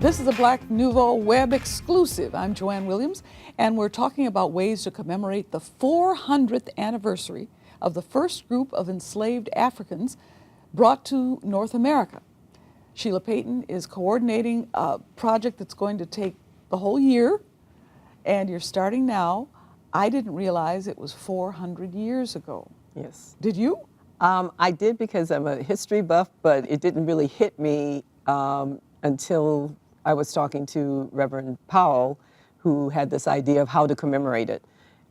This is a Black Nouveau web exclusive. I'm Joanne Williams, and we're talking about ways to commemorate the 400th anniversary of the first group of enslaved Africans brought to North America. Shelia Payton is coordinating a project that's going to take the whole year, and you're starting now. I didn't realize it was 400 years ago. Yes. Did you? I did, because I'm a history buff, but it didn't really hit me until I was talking to Reverend Powell, who had this idea of how to commemorate it.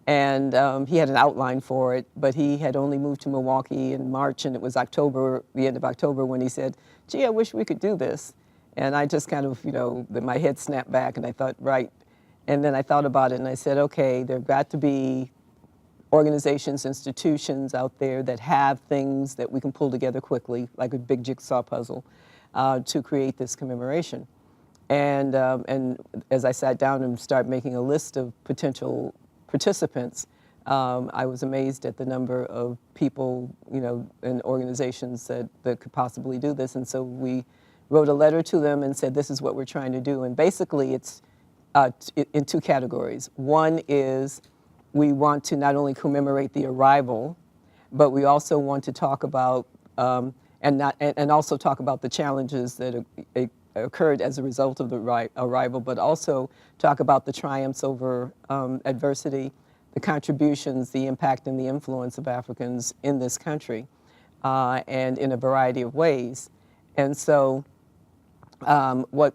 And he had an outline for it, but he had only moved to Milwaukee in March, and it was October, the end of October, when he said, gee, I wish we could do this. And I just kind of, my head snapped back, and I thought, right. And then I thought about it, and I said, okay, there have got to be organizations, institutions out there that have things that we can pull together quickly, like a big jigsaw puzzle, to create this commemoration. And as I sat down and started making a list of potential participants, I was amazed at the number of people, and organizations that could possibly do this. And so we wrote a letter to them and said, this is what we're trying to do. And basically it's in two categories. One is we want to not only commemorate the arrival, but we also want to talk about and also talk about the challenges that occurred as a result of the arrival, but also talk about the triumphs over adversity, the contributions, the impact, and the influence of Africans in this country, and in a variety of ways. And so what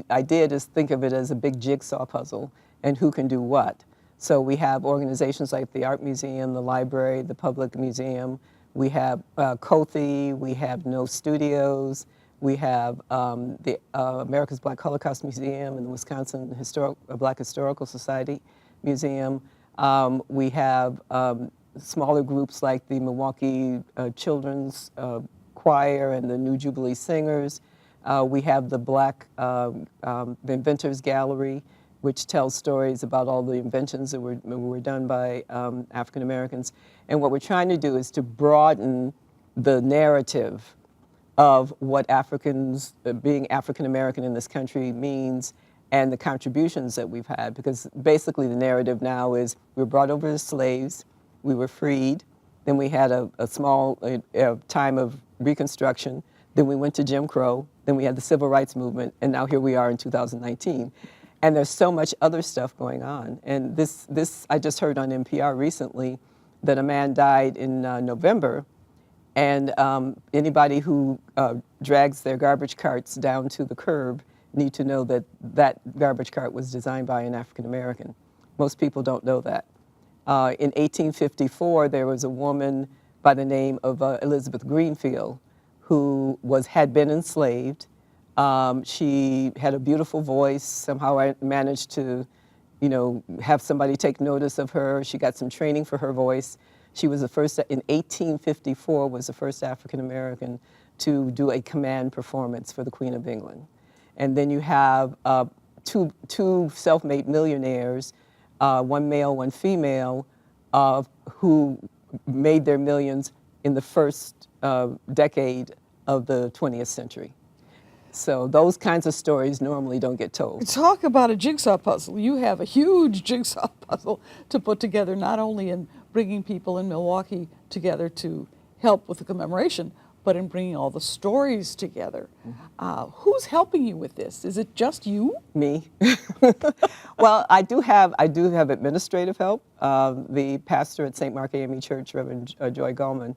I did is think of it as a big jigsaw puzzle, and who can do what. So we have organizations like the Art Museum, the library, the Public Museum. We have COTHI, we have No Studios, we have the America's Black Holocaust Museum and the Wisconsin Black Historical Society Museum. We have smaller groups like the Milwaukee Children's Choir and the New Jubilee Singers. We have the the Inventors Gallery, which tells stories about all the inventions that were done by African Americans. And what we're trying to do is to broaden the narrative of what Africans, being African American in this country means, and the contributions that we've had. Because basically the narrative now is we were brought over as slaves, we were freed, then we had a small time of Reconstruction, then we went to Jim Crow, then we had the Civil Rights Movement, and now here we are in 2019. And there's so much other stuff going on. And this I just heard on NPR recently that a man died in November, and anybody who drags their garbage carts down to the curb need to know that that garbage cart was designed by an African American. Most people don't know that. In 1854, there was a woman by the name of Elizabeth Greenfield who had been enslaved. She had a beautiful voice. Somehow I managed to, have somebody take notice of her. She got some training for her voice. She was the first, in 1854, was the first African American to do a command performance for the Queen of England. And then you have two self-made millionaires, one male, one female, who made their millions in the first decade of the 20th century. So those kinds of stories normally don't get told. Talk about a jigsaw puzzle. You have a huge jigsaw puzzle to put together, not only in bringing people in Milwaukee together to help with the commemoration, but in bringing all the stories together. Who's helping you with this? Is it just you? Me. Well, I do have administrative help. The pastor at St. Mark AME Church, Reverend Joy Gallman,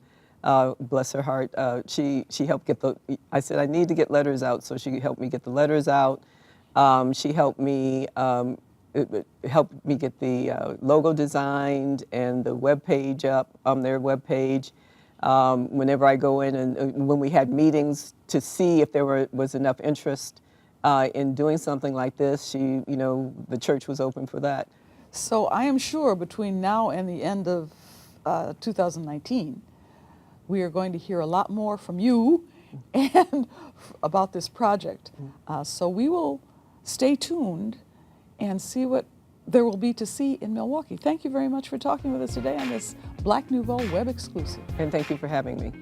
bless her heart, she helped get I said I need to get letters out, so she helped me get the letters out. She helped me get the logo designed and the web page up on their web page. Whenever I go in and when we had meetings to see if there was enough interest in doing something like this, the church was open for that. So I am sure between now and the end of 2019, we are going to hear a lot more from you and about this project. So we will stay tuned and see what there will be to see in Milwaukee. Thank you very much for talking with us today on this Black Nouveau web exclusive. And thank you for having me.